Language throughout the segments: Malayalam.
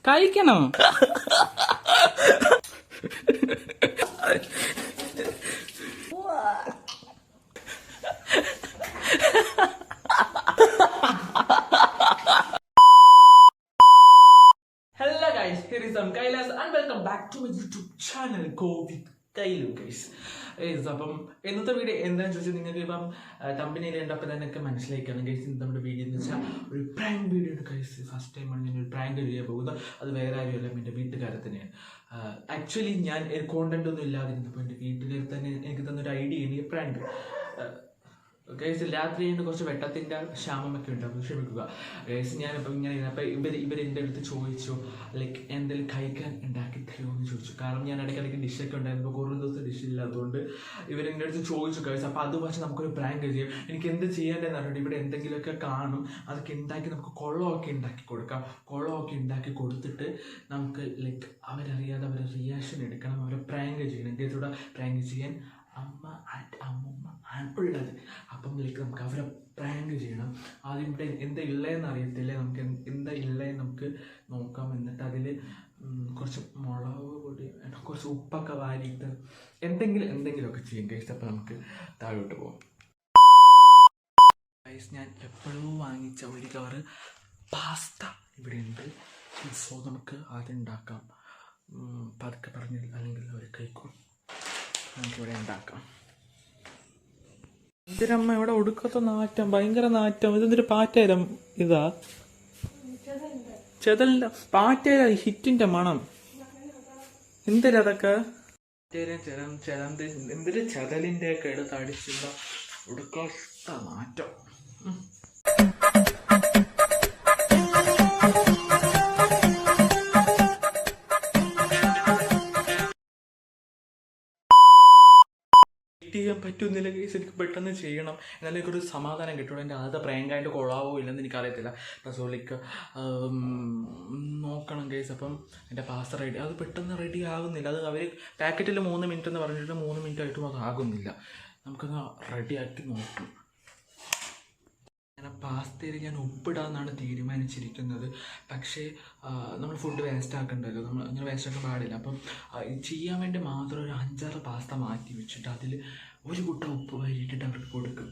കഴിക്കണം. Hello guys, here is Kailas and welcome back to my YouTube channel Go with Kailu guys. അപ്പം ഇന്നത്തെ വീഡിയോ എന്താണെന്ന് ചോദിച്ചാൽ നിങ്ങൾക്ക് ഇപ്പം തമ്പനിയിൽ ഉണ്ടപ്പോൾ തന്നെ മനസ്സിലാക്കണം ഗൈസ്. നമ്മുടെ വീഡിയോ എന്ന് വെച്ചാൽ ഒരു പ്രാങ്ക് വീഡിയോ ആണ് ഗൈസ്. ഫസ്റ്റ് ടൈമാണ് ഞാൻ ഒരു പ്രാങ്ക് ചെയ്യാൻ പോകുന്നത്. അത് വേറെ ആരുമല്ല, എൻ്റെ വീട്ടുകാരെ തന്നെയാണ്. ആക്ച്വലി ഞാൻ കോണ്ടന്റ് ഒന്നും ഇല്ലാതിരുന്നപ്പോൾ എൻ്റെ വീട്ടുകാർ തന്നെ എനിക്ക് തന്നൊരു ഐഡിയ ആണ് ഈ പ്രാങ്ക്. ഗൈസ് രാത്രി കഴിഞ്ഞ് കുറച്ച് വെട്ടത്തിൻ്റെ ക്ഷാമമൊക്കെ ഉണ്ടാകും, ക്ഷമിക്കുക ഗൈസ്. ഞാനിപ്പോൾ ഇങ്ങനെ ഇരുന്നപ്പോൾ ഇവർ എൻ്റെ അടുത്ത് ചോദിച്ചു ലൈക്ക് എന്തെങ്കിലും കഴിക്കാൻ ഉണ്ടാക്കി തരുമോ എന്ന് ചോദിച്ചു. കാരണം ഞാൻ ഇടയ്ക്കിടയ്ക്ക് ഡിഷൊക്കെ ഉണ്ടായിരുന്നു, കുറേ ദിവസം ഡിഷില്ല, അതുകൊണ്ട് ഇവരെൻ്റെ അടുത്ത് ചോദിച്ചു ഗൈസ്. അപ്പോൾ അത് പക്ഷേ നമുക്കൊരു പ്രാങ്ക് ചെയ്യാം. എനിക്ക് എന്ത് ചെയ്യേണ്ടതെന്ന് അറിഞ്ഞിട്ട് ഇവിടെ എന്തെങ്കിലുമൊക്കെ കാണും, അതൊക്കെ ഉണ്ടാക്കി നമുക്ക് കുളമൊക്കെ ഉണ്ടാക്കി കൊടുക്കാം. കുളമൊക്കെ ഉണ്ടാക്കി കൊടുത്തിട്ട് നമുക്ക് ലൈക്ക് അവരറിയാതെ അവരെ റിയാക്ഷൻ എടുക്കണം, അവരെ പ്രാങ്ക് ചെയ്യണം. എൻ്റെ അടുത്തൂടെ പ്രാങ്ക് ചെയ്യാൻ അമ്മൂമ്മ ഉള്ളത്. അപ്പം ലൈക്ക് നമുക്ക് അവരെ പ്രാങ്ക് ചെയ്യണം. ആദ്യം ഇവിടെ എന്താ ഉള്ളതെന്ന് അറിയത്തില്ല, നമുക്ക് എന്താ ഉള്ളതെന്ന് നമുക്ക് നോക്കാം. എന്നിട്ട് അതിൽ കുറച്ച് മുളക് പൊടി, കുറച്ച് ഉപ്പൊക്കെ വാരിയിട്ട് എന്തെങ്കിലുമൊക്കെ ചെയ്യും ഗൈസ്. അപ്പോൾ നമുക്ക് താഴോട്ട് പോകാം ഗൈസ്. ഞാൻ എപ്പോഴും വാങ്ങിച്ച ഒരു കവറ് പാസ്ത ഇവിടെ ഉണ്ട്. സോ നമുക്ക് അതുണ്ടാക്കാം. പതുക്കെ പറഞ്ഞില്ല, അല്ലെങ്കിൽ അവർ കഴിക്കും. നമുക്കിവിടെ ഉണ്ടാക്കാം. എന്തിനമ്മ ഇവിടെ ഒടുക്കത്തെ നാറ്റം, ഭയങ്കര നാറ്റം. ഇതെന്തൊരു പാറ്റേരം ഇതാ, ചെതലിന്റെ പാറ്റേര, ഹിറ്റിന്റെ മണം. എന്തിനാ അതൊക്കെ എന്തൊരു ചെതലിന്റെ ഒക്കെ എടുത്ത് അടിച്ചുള്ള ഒടുക്കത്തെ നാറ്റം. ചെയ്യാൻ പറ്റുന്നില്ല കേസ്, എനിക്ക് പെട്ടെന്ന് ചെയ്യണം, എന്നാലും എനിക്കൊരു സമാധാനം കിട്ടുള്ളൂ. എൻ്റെ ആദ്യത്തെ പ്രാങ്കായിട്ട് കൊള്ളാവോ ഇല്ലെന്ന് എനിക്കറിയത്തില്ല. സോളിക്ക് നോക്കണം കേസ്. അപ്പം എൻ്റെ പാസ്ത റെഡി, അത് പെട്ടെന്ന് റെഡി ആകുന്നില്ല. അത് അവർ പാക്കറ്റിൽ 3 മിനിറ്റ് എന്ന് പറഞ്ഞിട്ട് 3 മിനിറ്റ് ആയിട്ടും അത് ആകുന്നില്ല. നമുക്കത് റെഡിയാക്കി നോക്കാം. അങ്ങനെ പാസ്തയിൽ ഞാൻ ഉപ്പിടാമെന്നാണ് തീരുമാനിച്ചിരിക്കുന്നത്. പക്ഷേ നമ്മൾ ഫുഡ് വേസ്റ്റ് ആക്കണ്ടല്ലോ, നമ്മൾ അങ്ങനെ വേസ്റ്റ് ആക്കാൻ പാടില്ല. അപ്പം ചെയ്യാൻ വേണ്ടി മാത്രം ഒരു 5-6 പാസ്ത മാറ്റി വെച്ചിട്ട് അതിൽ ഒരു കുട്ട ഉപ്പ് വാരിയിട്ടിട്ട് അവർക്ക് കൊടുക്കും.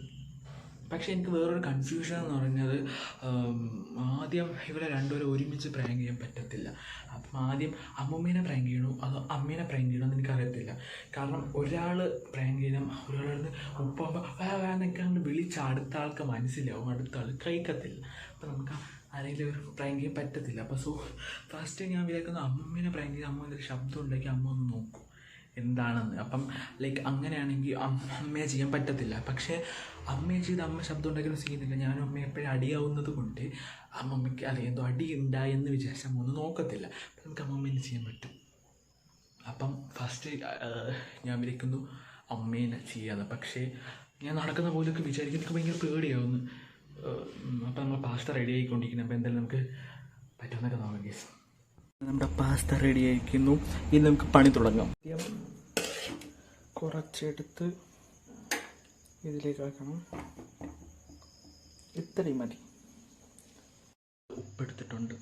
പക്ഷേ എനിക്ക് വേറൊരു കൺഫ്യൂഷൻ എന്ന് പറഞ്ഞത്, ആദ്യം ഇവരെ രണ്ടുപേരും ഒരുമിച്ച് പ്രാങ്ക് ചെയ്യാൻ പറ്റത്തില്ല. അപ്പം ആദ്യം അമ്മൂമ്മേനെ പ്രാങ്ക് ചെയ്യണോ അതോ അമ്മേനെ പ്രാങ്ക് ചെയ്യണോ എന്ന് എനിക്കറിയത്തില്ല. കാരണം ഒരാൾ പ്രാങ്ക് ചെയ്യണം, ഒരാളടുത്ത് ഉപ്പാകുമ്പോൾ വേന്നൊക്കെ വിളിച്ച് അടുത്ത ആൾക്ക് മനസ്സിലാവും, അടുത്ത ആൾ കഴിക്കത്തില്ല. അപ്പം നമുക്ക് ആരെങ്കിലും ഒരു പ്രാങ്ക് ചെയ്യാൻ പറ്റത്തില്ല. അപ്പോൾ സോ ഫസ്റ്റ് ഞാൻ വിചാരിക്കുന്നത് അമ്മൂമ്മേനെ പ്രാങ്ക് ചെയ്ത് അമ്മ എന്തൊരു ശബ്ദം ഉണ്ടാക്കി അമ്മ ഒന്ന് നോക്കും എന്താണെന്ന്. അപ്പം ലൈക്ക് അങ്ങനെയാണെങ്കിൽ അമ്മയെ ചെയ്യാൻ പറ്റത്തില്ല. പക്ഷേ അമ്മയെ ചെയ്ത് അമ്മ ശബ്ദം ഉണ്ടാക്കുന്ന ചെയ്യുന്നില്ല. ഞാനും അമ്മ എപ്പോഴും അടിയാവുന്നത് കൊണ്ട് അമ്മമ്മയ്ക്ക് എന്തോ അടി ഉണ്ടായെന്ന് വിചാരിച്ച അമ്മ ഒന്നും നോക്കത്തില്ല. അപ്പം നമുക്ക് അമ്മമ്മേനെ ചെയ്യാൻ പറ്റും. അപ്പം ഫസ്റ്റ് ഞാൻ വിളിക്കുന്നു അമ്മേനെ ചെയ്യാതെ. പക്ഷേ ഞാൻ നടക്കുന്ന പോലെയൊക്കെ വിചാരിക്കും, എനിക്ക് ഭയങ്കര പേടിയാവുന്നു. അപ്പം നമ്മൾ പാസ്ത റെഡി ആയിക്കൊണ്ടിരിക്കുന്നത്. അപ്പോൾ എന്തായാലും നമുക്ക് പറ്റുമെന്നൊക്കെ നോക്കാം കേസ്. നമ്മുടെ പാസ്ത റെഡി ആയിരിക്കുന്നു. ഇനി നമുക്ക് പണി തുടങ്ങാം. കുറച്ചെടുത്ത് ഇതിലേക്ക് ആക്കണം, ഇത്രയും മതി. ഉപ്പെടുത്തിട്ടുണ്ട്,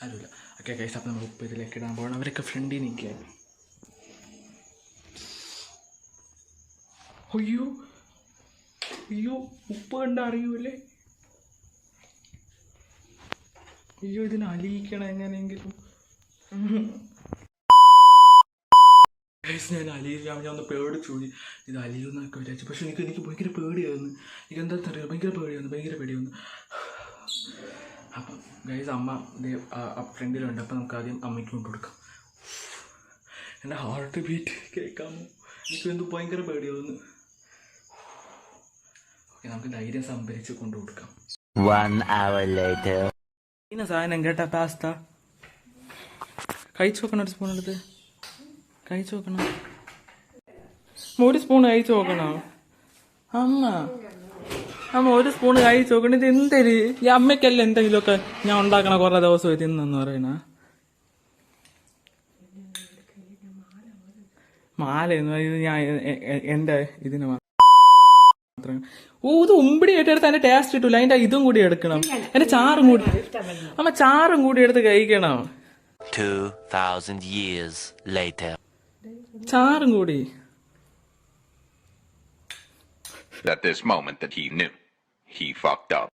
ആരുമില്ല. ഓക്കെ ഗൈസ്, അപ്പം നമ്മൾ ഉപ്പ് ഇതിലേക്ക് ഇടാൻ പോകണം. അവരൊക്കെ ഫ്രണ്ടിൽ നിൽക്കുക. അയ്യോ അയ്യോ, ഉപ്പ് കണ്ട അറിയൂലേ? അയ്യോ, ഇതിന് അലിയിക്കണം എങ്ങനെയെങ്കിലും. ഞാൻ അലിയില്ല, ഞാൻ ഒന്ന് പേടിച്ചു, ഇത് അലിയുന്നൊക്കെ വിചാരിച്ചു. പക്ഷെ എനിക്ക് ഭയങ്കര പേടിയായിരുന്നു. എനിക്ക് എന്താ അറിയാം, ഭയങ്കര പേടിയായിരുന്നു. അപ്പം ഗൈസ് അമ്മ ഫ്രണ്ടിലുണ്ട്. അപ്പം നമുക്ക് ആദ്യം അമ്മയ്ക്ക് കൊണ്ട് കൊടുക്കാം. എൻ്റെ ഹാർട്ട് ബീറ്റ് കേൾക്കാമോ? എനിക്ക് എന്തോ ഭയങ്കര പേടിയാവുന്നു. ഓക്കെ, നമുക്ക് ധൈര്യം സംഭരിച്ച് കൊണ്ടു കൊടുക്കാം. 1 hour later. ഇന്ന സാധനം കേട്ടാ പാസ്ത കഴിച്ചു നോക്കണം. ഒരു സ്പൂൺ എടുത്ത് കഴിച്ചു നോക്കണം. ഒരു സ്പൂൺ കഴിച്ചു നോക്കണം. അമ്മ ഒരു സ്പൂൺ കഴിച്ചു നോക്കണം. ഇത് എന്തൊരു ഈ അമ്മയ്ക്കല്ല എന്തെങ്കിലുമൊക്കെ ഞാൻ ഉണ്ടാക്കണ കുറേ ദിവസം തിന്നെന്ന് പറയണ മാലയൊന്നും. ഇത് ഞാൻ എൻ്റെ ഇതിന് ഇത് ഉമ്പിടി ഏറ്റെടുത്ത് അതിന്റെ ടേസ്റ്റ് കിട്ടൂല, അതിന്റെ ഇതും കൂടി എടുക്കണം, അതിന്റെ ചാറും കൂടി. അമ്മ ചാറും കൂടി എടുത്ത് കഴിക്കണം. 2000 years later. ചാറും കൂടി. At this moment that he knew, he fucked up.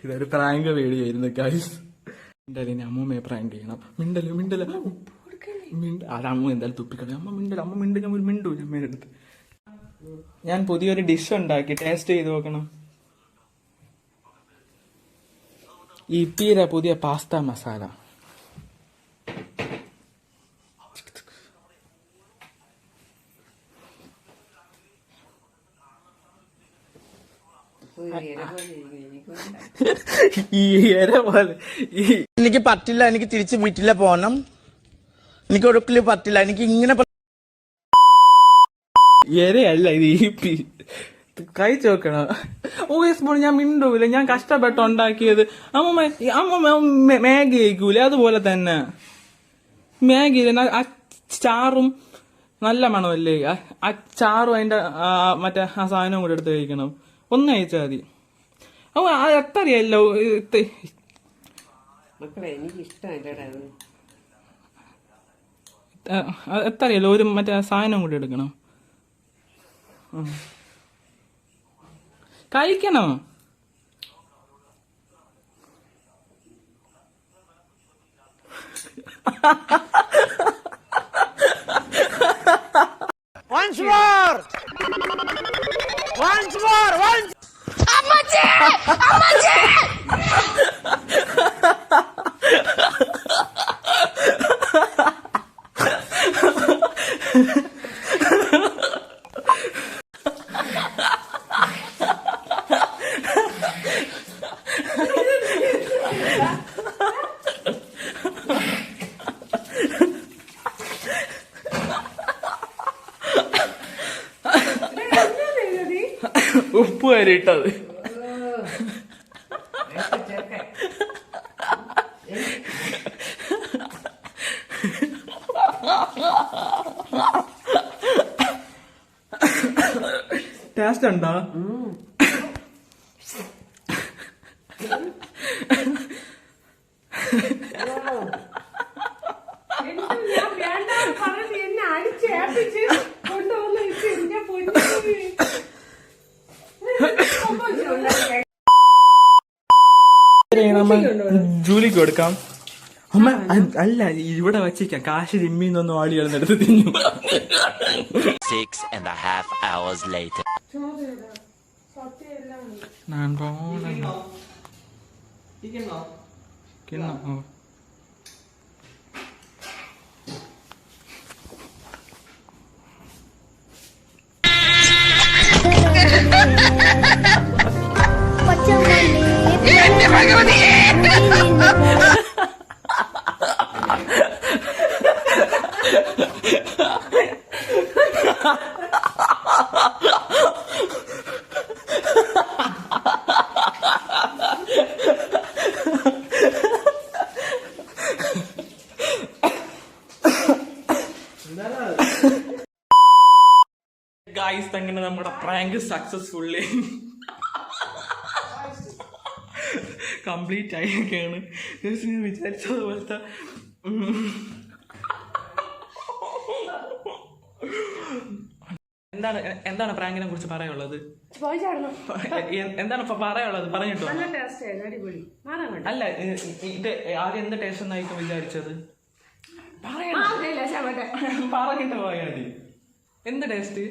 ഇതൊരു പ്രാങ്ക് വീഡിയോ ആയിരുന്നു ഗൈസ്. എന്തായാലും ഇനി അമ്മൂമ്മയെ പ്രാങ്ക് ചെയ്യണം. മിണ്ടല അത് അമ്മ എന്തായാലും തുപ്പിക്കളി. അമ്മ മിണ്ടൂല അമ്മേൻ്റെ അടുത്ത്. ഞാൻ പുതിയൊരു ഡിഷ് ഉണ്ടാക്കി, ടേസ്റ്റ് ചെയ്ത് നോക്കണം. ഇപ്പിയുടെ പുതിയ പാസ്ത മസാല. ഈ ഇര പോലെ എനിക്ക് പറ്റില്ല, എനിക്ക് തിരിച്ച് വീട്ടിലെ പോകണം, എനിക്ക് ഒടുക്കല് പറ്റില്ല, എനിക്ക് ഇങ്ങനെ ഇരയല്ല ഇത്, ഈപ്പി. കഴിച്ചു നോക്കണം. സ്പൂൺ ഞാൻ മിണ്ടൂല, ഞാൻ കഷ്ടപ്പെട്ട് ഉണ്ടാക്കിയത്. അമ്മ മാഗി കഴിക്കൂല, അതുപോലെ തന്നെ മാഗി ആ ചാറും നല്ല മണമല്ലേ, ആ ചാറും അതിന്റെ മറ്റേ ആ സാധനവും കൂടെ എടുത്ത് കഴിക്കണം. ഒന്ന് കഴിച്ചാൽ മതി. അത് എത്രയല്ലോ എത്രയല്ലോ ഒരു മറ്റേ സാധനം കൂടി എടുക്കണം. കഴിക്കണം. once more അമ്മച്ചി ഉപ്പ് വരിട്ടത്. ടേസ്റ്റ് ഉണ്ടോ? ജൂലിക്ക് കൊടുക്കാം. അമ്മ അല്ല, ഇവിടെ വച്ചേക്കാം, കാശ് ജിമ്മിന്നൊന്നും ആളികളെടുത്ത് തിന്നു. 6.5 hours later. ഞാൻ പോണ ഗായ്സ്, അങ്ങനെ നമ്മുടെ പ്രാങ്ക് സക്സസ്ഫുള്ളി കംപ്ലീറ്റ് ആയിരിക്കുകയാണ്. ഞാൻ വിചാരിച്ചതുപോലത്തെ എന്താണ് പ്രാങ്കിനെ കുറിച്ച് പറയാനുള്ളത്? എന്താണ് ഇപ്പൊ പറയാനുള്ളത്? പറഞ്ഞിട്ടോ. അല്ല, ഇത് ആദ്യം എന്ത് ടേസ്റ്റ് എന്നായിരിക്കും വിചാരിച്ചത്? പറഞ്ഞിട്ട് പോയാൽ മതി. എന്ത് ടേസ്റ്റ്?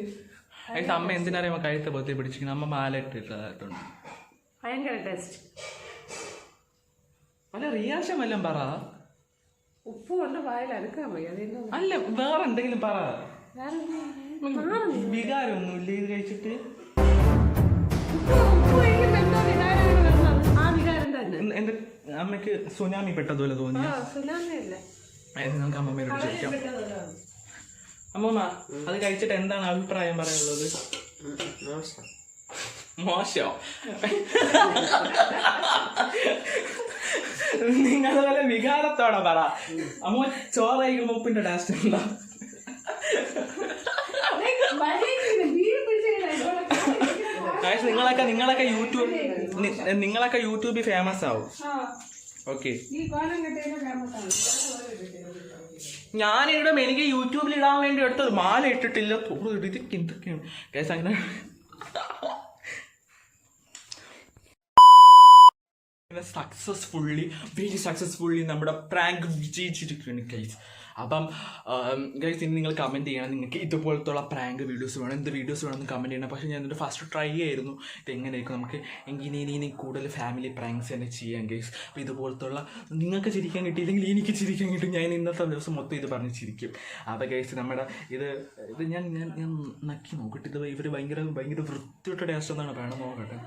അമ്മ എന്തിനറിയാമോ കഴുത്ത് പൊത്തി പിടിച്ചിരിക്കുന്നത്? അമ്മ മാല ഇട്ടിട്ടുണ്ട്. ഭയങ്കര ടേസ്റ്റ്. വല്ല റിയാക്ഷൻ വല്ലതും പറ. ഉപ്പ് കൊണ്ട് വായിൽ അടുക്കാൻ പോയി. അതിന് അല്ല വേറെ എന്തെങ്കിലും പറ. വേറെ വികാരമൊന്നുമില്ല ഇത് കഴിച്ചിട്ട്? ഉപ്പ് കഴിക്കുമ്പോ എന്തോ വികാരമാണ് വരുന്നത്. ആ വികാരം തന്നെ. എന്റെ അമ്മയ്ക്ക് സുനാമി പെട്ടതുപോലെ തോന്നിയ. സുനാമിയല്ലേ നമുക്ക് അമ്മമ്മയോട് ചോദിക്കാം. അമ്മമ്മ അത് കഴിച്ചിട്ട് എന്താണ് അഭിപ്രായം പറയാനുള്ളത്? മോശോ? നിങ്ങളെ പോലെ വികാരത്തോടെ പറ. അമ്മ ചോറ് കഴിക്കുമ്പോ ഉപ്പിന്റെ ടേസ്റ്റ് ഉണ്ടോ? നിങ്ങളൊക്കെ യൂട്യൂബിൽ ഫേമസ് ആവും. ഓക്കെ, ഞാനിവിടെ എനിക്ക് യൂട്യൂബിൽ ഇടാൻ വേണ്ടി എടുത്തത് മാല ഇട്ടിട്ടില്ല. ഇതൊക്കെ എന്തൊക്കെയാണ് കേസ് അങ്ങനെ. വെരി സക്സസ്ഫുള്ളി നമ്മുടെ പ്രാങ്ക് വിജയിച്ചിരിക്കുകയാണ് ഗൈസ്. അപ്പം ഗൈസ് ഇനി നിങ്ങൾ കമൻറ്റ് ചെയ്യണം, നിങ്ങൾക്ക് ഇതുപോലത്തുള്ള പ്രാങ്ക് വീഡിയോസ് വേണം, എന്ത് വീഡിയോസ് വേണമെന്ന് കമൻറ്റ് ചെയ്യണം. പക്ഷേ ഞാൻ ഇതിൻ്റെ ഫസ്റ്റ് ട്രൈ ആയിരുന്നു ഇതെങ്ങനെയായിരിക്കും നമുക്ക് ഇനി കൂടുതൽ ഫാമിലി പ്രാങ്ക്സ് തന്നെ ചെയ്യാം ഗൈസ്. അപ്പോൾ ഇതുപോലത്തുള്ള നിങ്ങൾക്ക് ചിരിക്കാൻ കിട്ടിയില്ലെങ്കിൽ എനിക്ക് ചിരിക്കാൻ കിട്ടും. ഞാൻ ഇന്നത്തെ ദിവസം മൊത്തം ഇത് പറഞ്ഞ് ചിരിക്കും. അപ്പോൾ ഗൈസ് നമ്മുടെ ഇത് ഞാൻ നക്കി നോക്കട്ടെ. ഇത് ഇവർ ഭയങ്കര വൃത്തിയുടെ ടേസ്റ്റ് എന്നാണ് വേണം നോക്കട്ടെ.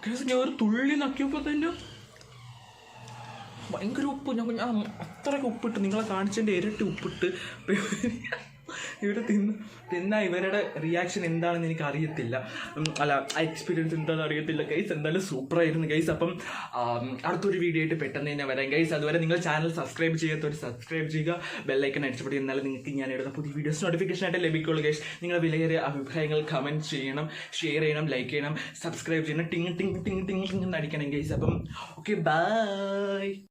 ഗൈസ് ഞാൻ ഒരു തുള്ളി നക്കിയപ്പോൾ തന്നെ ഭയങ്കര ഉപ്പ്. ഞാൻ അത്രയ്ക്ക് ഉപ്പിട്ട് നിങ്ങളെ കാണിച്ചതിൻ്റെ ഇരട്ടി ഉപ്പിട്ട് ഇവർ തിന്നാ ഇവരുടെ റിയാക്ഷൻ എന്താണെന്ന് എനിക്ക് അറിയത്തില്ല. അല്ല എക്സ്പീരിയൻസ് എന്താണെന്ന് അറിയത്തില്ല ഗൈസ്. എന്തായാലും സൂപ്പറായിരുന്നു ഗൈസ്. അപ്പം അടുത്തൊരു വീഡിയോ ആയിട്ട് പെട്ടെന്ന് തന്നെ വരാം ഗൈസ്. അതുവരെ നിങ്ങൾ ചാനൽ സബ്സ്ക്രൈബ് ചെയ്യാത്തവർ സബ്സ്ക്രൈബ് ചെയ്യുക, ബെല്ലൈക്കൺ അടിച്ചപ്പോൾ എന്നാലും നിങ്ങൾക്ക് ഞാൻ ഇടുന്ന പുതിയ വീഡിയോസ് നോട്ടിഫിക്കേഷൻ ആയിട്ട് ലഭിക്കുള്ളൂ ഗൈസ്. നിങ്ങളുടെ വിലയേറിയ അഭിപ്രായങ്ങൾ കമൻറ്റ് ചെയ്യണം, ഷെയർ ചെയ്യണം, ലൈക്ക് ചെയ്യണം, സബ്സ്ക്രൈബ് ചെയ്യണം, ടിങ് ടിങ് ടിങ് ടിങ് ടിങ് എന്ന് അടിക്കണം ഗൈസ്. അപ്പം ഓക്കെ, ബൈ.